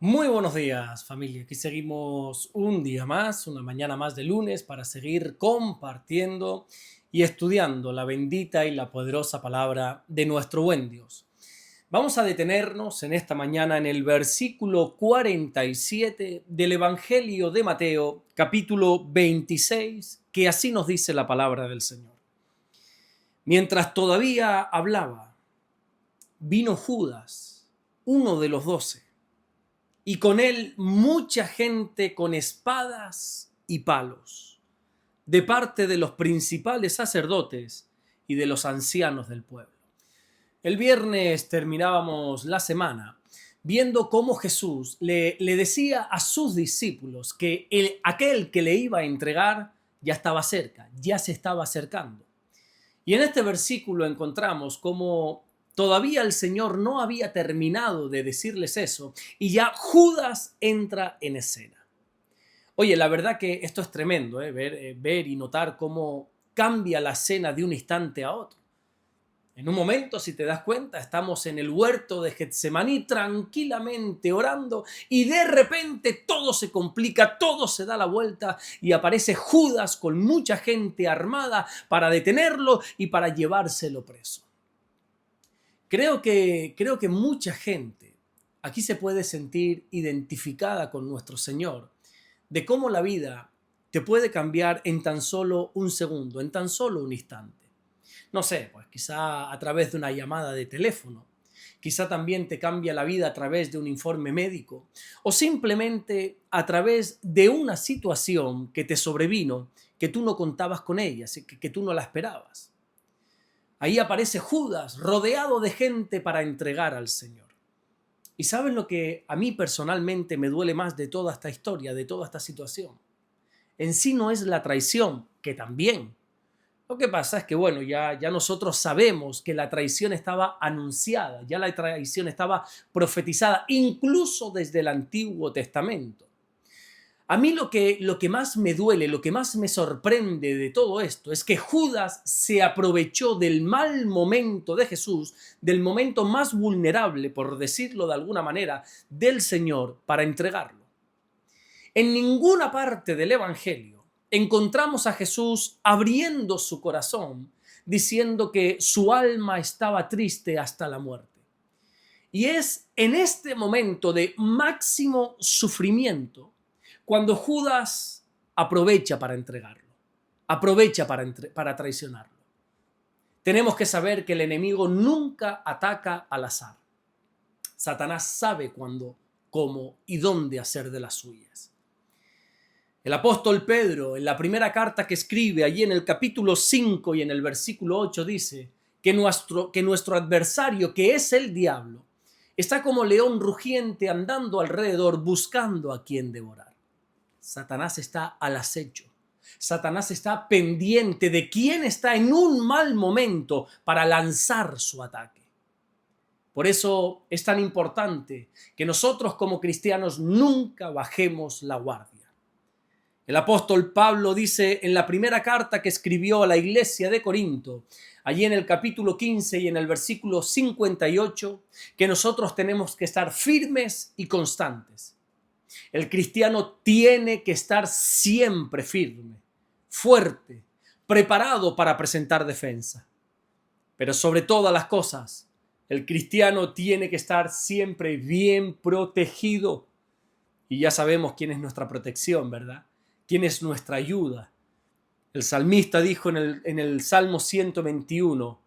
Muy buenos días, familia. Aquí seguimos un día más, una mañana más de lunes para seguir compartiendo y estudiando la bendita y la poderosa palabra de nuestro buen Dios. Vamos a detenernos en esta mañana en el versículo 47 del Evangelio de Mateo, capítulo 26, que así nos dice la palabra del Señor. Mientras todavía hablaba, vino Judas, uno de los 12, y con él mucha gente con espadas y palos, de parte de los principales sacerdotes y de los ancianos del pueblo. El viernes terminábamos la semana viendo cómo Jesús le decía a sus discípulos que aquel que le iba a entregar ya estaba cerca, ya se estaba acercando. Y en este versículo encontramos cómo todavía el Señor no había terminado de decirles eso y ya Judas entra en escena. Oye, la verdad que esto es tremendo, ver y notar cómo cambia la escena de un instante a otro. En un momento, si te das cuenta, estamos en el huerto de Getsemaní tranquilamente orando y de repente todo se complica, todo se da la vuelta y aparece Judas con mucha gente armada para detenerlo y para llevárselo preso. Creo que mucha gente aquí se puede sentir identificada con nuestro Señor, de cómo la vida te puede cambiar en tan solo un segundo, en tan solo un instante. No sé, pues quizá a través de una llamada de teléfono, quizá también te cambia la vida a través de un informe médico o simplemente a través de una situación que te sobrevino, que tú no contabas con ella, que tú no la esperabas. Ahí aparece Judas rodeado de gente para entregar al Señor. ¿Y saben lo que a mí personalmente me duele más de toda esta historia, de toda esta situación? En sí no es la traición, que también. Lo que pasa es que, bueno, ya nosotros sabemos que la traición estaba anunciada, ya la traición estaba profetizada, incluso desde el Antiguo Testamento. A mí lo que más me duele, lo que más me sorprende de todo esto es que Judas se aprovechó del mal momento de Jesús, del momento más vulnerable, por decirlo de alguna manera, del Señor para entregarlo. En ninguna parte del Evangelio encontramos a Jesús abriendo su corazón, diciendo que su alma estaba triste hasta la muerte. Y es en este momento de máximo sufrimiento cuando Judas aprovecha para entregarlo, aprovecha para traicionarlo. Tenemos que saber que el enemigo nunca ataca al azar. Satanás sabe cuándo, cómo y dónde hacer de las suyas. El apóstol Pedro, en la primera carta que escribe, allí en el capítulo 5 y en el versículo 8, dice que nuestro adversario, que es el diablo, está como león rugiente andando alrededor buscando a quien devorar. Satanás está al acecho. Satanás está pendiente de quién está en un mal momento para lanzar su ataque. Por eso es tan importante que nosotros como cristianos nunca bajemos la guardia. El apóstol Pablo dice en la primera carta que escribió a la iglesia de Corinto, allí en el capítulo 15 y en el versículo 58, que nosotros tenemos que estar firmes y constantes. El cristiano tiene que estar siempre firme, fuerte, preparado para presentar defensa. Pero sobre todas las cosas, el cristiano tiene que estar siempre bien protegido. Y ya sabemos quién es nuestra protección, ¿verdad? ¿Quién es nuestra ayuda? El salmista dijo en el Salmo 121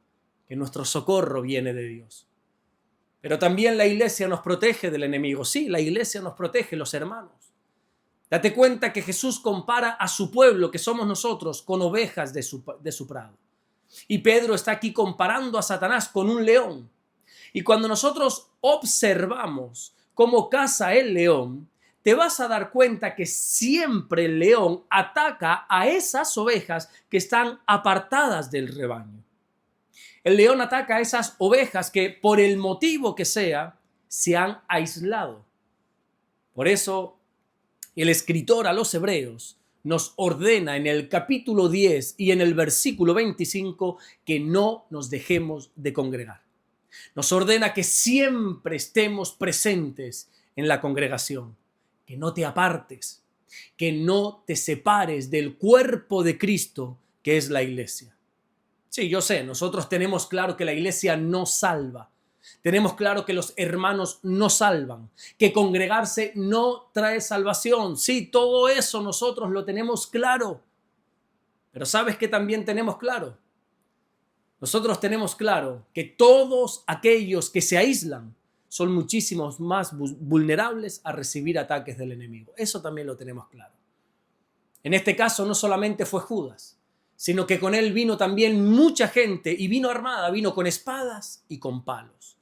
que nuestro socorro viene de Dios. Pero también la iglesia nos protege del enemigo. Sí, la iglesia nos protege, los hermanos. Date cuenta que Jesús compara a su pueblo, que somos nosotros, con ovejas de su prado. Y Pedro está aquí comparando a Satanás con un león. Y cuando nosotros observamos cómo caza el león, te vas a dar cuenta que siempre el león ataca a esas ovejas que están apartadas del rebaño. El león ataca a esas ovejas que, por el motivo que sea, se han aislado. Por eso, el escritor a los Hebreos nos ordena en el capítulo 10 y en el versículo 25 que no nos dejemos de congregar. Nos ordena que siempre estemos presentes en la congregación, que no te apartes, que no te separes del cuerpo de Cristo, que es la iglesia. Sí, yo sé, nosotros tenemos claro que la iglesia no salva. Tenemos claro que los hermanos no salvan, que congregarse no trae salvación. Sí, todo eso nosotros lo tenemos claro. Pero ¿sabes qué también tenemos claro? Nosotros tenemos claro que todos aquellos que se aíslan son muchísimos más vulnerables a recibir ataques del enemigo. Eso también lo tenemos claro. En este caso no solamente fue Judas, sino que con él vino también mucha gente y vino armada, vino con espadas y con palos.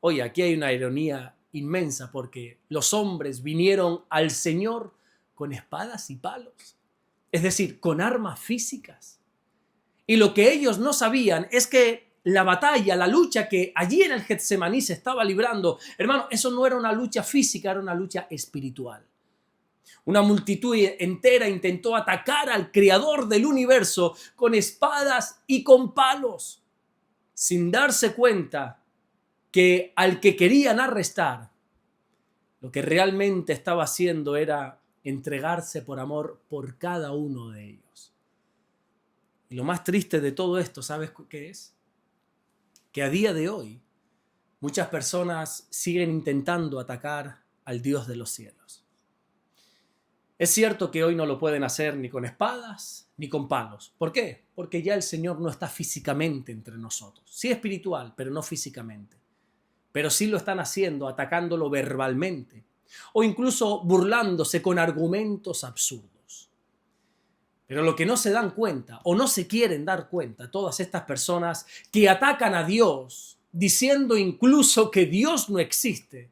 Oye, aquí hay una ironía inmensa porque los hombres vinieron al Señor con espadas y palos, es decir, con armas físicas. Y lo que ellos no sabían es que la batalla, la lucha que allí en el Getsemaní se estaba librando, hermano, eso no era una lucha física, era una lucha espiritual. Una multitud entera intentó atacar al creador del universo con espadas y con palos, sin darse cuenta que al que querían arrestar, lo que realmente estaba haciendo era entregarse por amor por cada uno de ellos. Y lo más triste de todo esto, ¿sabes qué es? Que a día de hoy muchas personas siguen intentando atacar al Dios de los cielos. Es cierto que hoy no lo pueden hacer ni con espadas ni con palos. ¿Por qué? Porque ya el Señor no está físicamente entre nosotros. Sí espiritual, pero no físicamente. Pero sí lo están haciendo atacándolo verbalmente o incluso burlándose con argumentos absurdos. Pero lo que no se dan cuenta o no se quieren dar cuenta todas estas personas que atacan a Dios diciendo incluso que Dios no existe,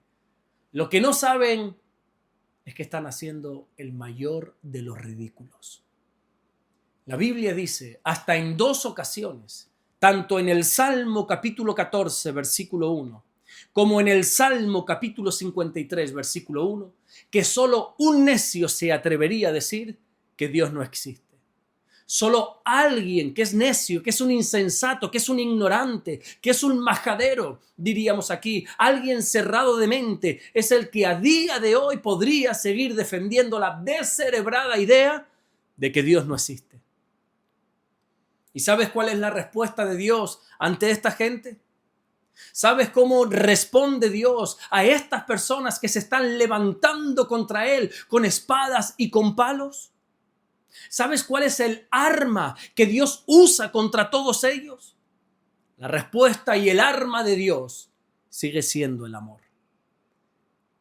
lo que no saben es que están haciendo el mayor de los ridículos. La Biblia dice, hasta en 2 ocasiones, tanto en el Salmo capítulo 14, versículo 1, como en el Salmo capítulo 53, versículo 1, que solo un necio se atrevería a decir que Dios no existe. Solo alguien que es necio, que es un insensato, que es un ignorante, que es un majadero, diríamos aquí, alguien cerrado de mente, es el que a día de hoy podría seguir defendiendo la descerebrada idea de que Dios no existe. ¿Y sabes cuál es la respuesta de Dios ante esta gente? ¿Sabes cómo responde Dios a estas personas que se están levantando contra Él con espadas y con palos? ¿Sabes cuál es el arma que Dios usa contra todos ellos? La respuesta y el arma de Dios sigue siendo el amor.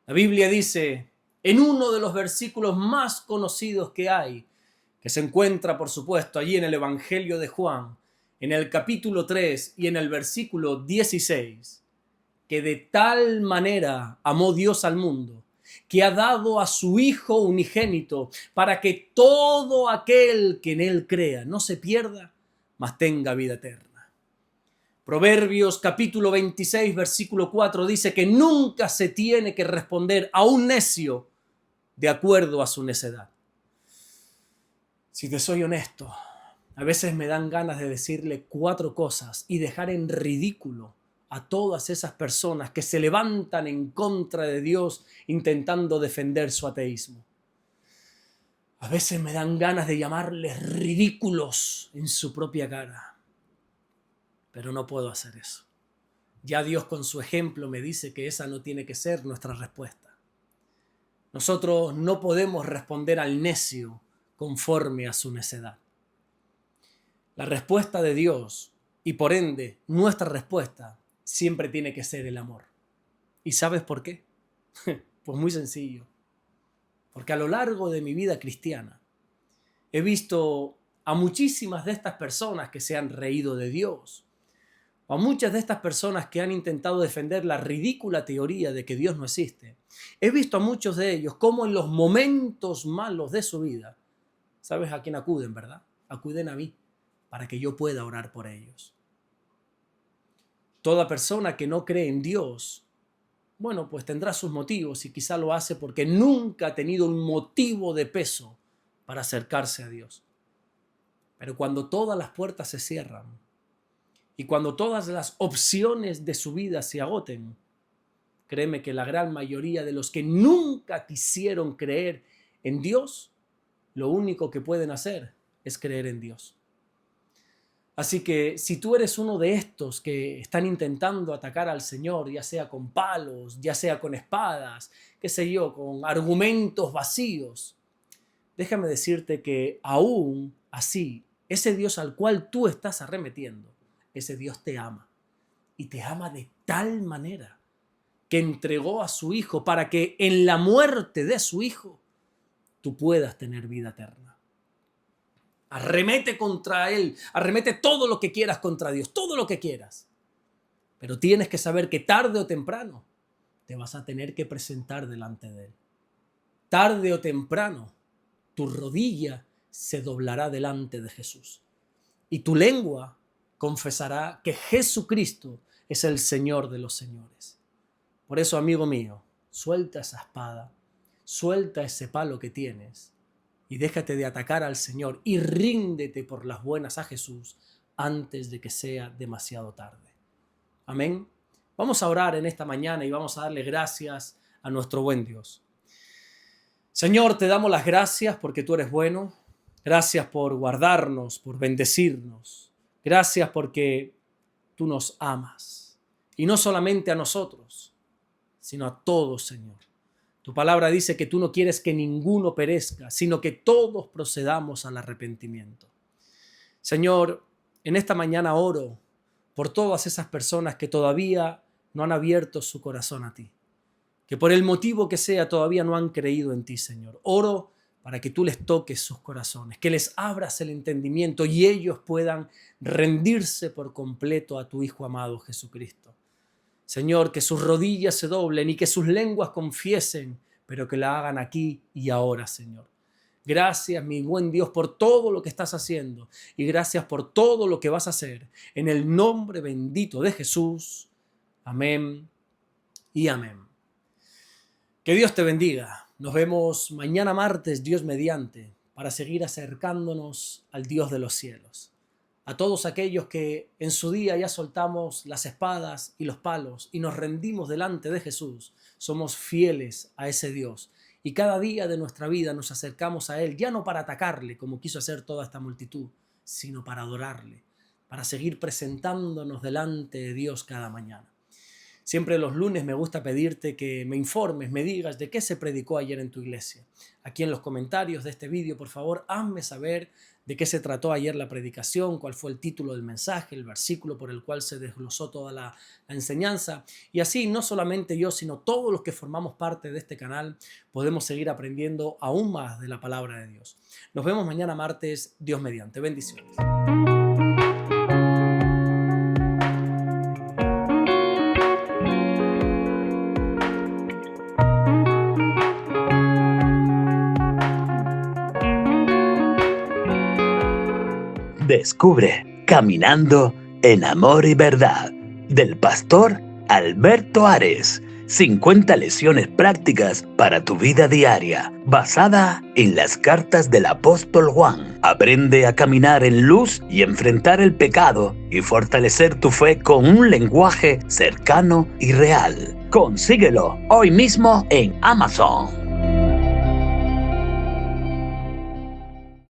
La Biblia dice, en uno de los versículos más conocidos que hay, que se encuentra, por supuesto, allí en el Evangelio de Juan, en el capítulo 3 y en el versículo 16, que de tal manera amó Dios al mundo, que ha dado a su Hijo unigénito, para que todo aquel que en Él crea no se pierda, mas tenga vida eterna. Proverbios capítulo 26, versículo 4 dice que nunca se tiene que responder a un necio de acuerdo a su necedad. Si te soy honesto, a veces me dan ganas de decirle 4 cosas y dejar en ridículo a todas esas personas que se levantan en contra de Dios intentando defender su ateísmo. A veces me dan ganas de llamarles ridículos en su propia cara, pero no puedo hacer eso. Ya Dios con su ejemplo me dice que esa no tiene que ser nuestra respuesta. Nosotros no podemos responder al necio conforme a su necedad. La respuesta de Dios y por ende nuestra respuesta siempre tiene que ser el amor. ¿Y sabes por qué? Pues muy sencillo. Porque a lo largo de mi vida cristiana he visto a muchísimas de estas personas que se han reído de Dios, o a muchas de estas personas que han intentado defender la ridícula teoría de que Dios no existe. He visto a muchos de ellos cómo en los momentos malos de su vida, ¿sabes a quién acuden, verdad? Acuden a mí para que yo pueda orar por ellos. Toda persona que no cree en Dios, bueno, pues tendrá sus motivos y quizá lo hace porque nunca ha tenido un motivo de peso para acercarse a Dios. Pero cuando todas las puertas se cierran y cuando todas las opciones de su vida se agoten, créeme que la gran mayoría de los que nunca quisieron creer en Dios, lo único que pueden hacer es creer en Dios. Así que si tú eres uno de estos que están intentando atacar al Señor, ya sea con palos, ya sea con espadas, qué sé yo, con argumentos vacíos, déjame decirte que aún así, ese Dios al cual tú estás arremetiendo, ese Dios te ama. Y te ama de tal manera que entregó a su Hijo para que en la muerte de su Hijo tú puedas tener vida eterna. Arremete contra Él, arremete todo lo que quieras contra Dios, todo lo que quieras. Pero tienes que saber que tarde o temprano te vas a tener que presentar delante de Él. Tarde o temprano tu rodilla se doblará delante de Jesús. Y tu lengua confesará que Jesucristo es el Señor de los señores. Por eso, amigo mío, suelta esa espada, suelta ese palo que tienes y déjate de atacar al Señor y ríndete por las buenas a Jesús antes de que sea demasiado tarde. Amén. Vamos a orar en esta mañana y vamos a darle gracias a nuestro buen Dios. Señor, te damos las gracias porque tú eres bueno. Gracias por guardarnos, por bendecirnos. Gracias porque tú nos amas. Y no solamente a nosotros, sino a todos, Señor. Tu palabra dice que tú no quieres que ninguno perezca, sino que todos procedamos al arrepentimiento. Señor, en esta mañana oro por todas esas personas que todavía no han abierto su corazón a ti, que por el motivo que sea todavía no han creído en ti, Señor. Oro para que tú les toques sus corazones, que les abras el entendimiento y ellos puedan rendirse por completo a tu Hijo amado Jesucristo. Señor, que sus rodillas se doblen y que sus lenguas confiesen, pero que la hagan aquí y ahora, Señor. Gracias, mi buen Dios, por todo lo que estás haciendo y gracias por todo lo que vas a hacer. En el nombre bendito de Jesús. Amén y amén. Que Dios te bendiga. Nos vemos mañana martes, Dios mediante, para seguir acercándonos al Dios de los cielos. A todos aquellos que en su día ya soltamos las espadas y los palos y nos rendimos delante de Jesús, somos fieles a ese Dios. Y cada día de nuestra vida nos acercamos a Él, ya no para atacarle, como quiso hacer toda esta multitud, sino para adorarle, para seguir presentándonos delante de Dios cada mañana. Siempre los lunes me gusta pedirte que me informes, me digas de qué se predicó ayer en tu iglesia. Aquí en los comentarios de este vídeo, por favor, hazme saber de qué se trató ayer la predicación, cuál fue el título del mensaje, el versículo por el cual se desglosó toda la enseñanza. Y así, no solamente yo, sino todos los que formamos parte de este canal, podemos seguir aprendiendo aún más de la palabra de Dios. Nos vemos mañana martes, Dios mediante. Bendiciones. Descubre Caminando en Amor y Verdad del pastor Alberto Ares. 50 lecciones prácticas para tu vida diaria, basada en las cartas del apóstol Juan. Aprende a caminar en luz y enfrentar el pecado y fortalecer tu fe con un lenguaje cercano y real. Consíguelo hoy mismo en Amazon.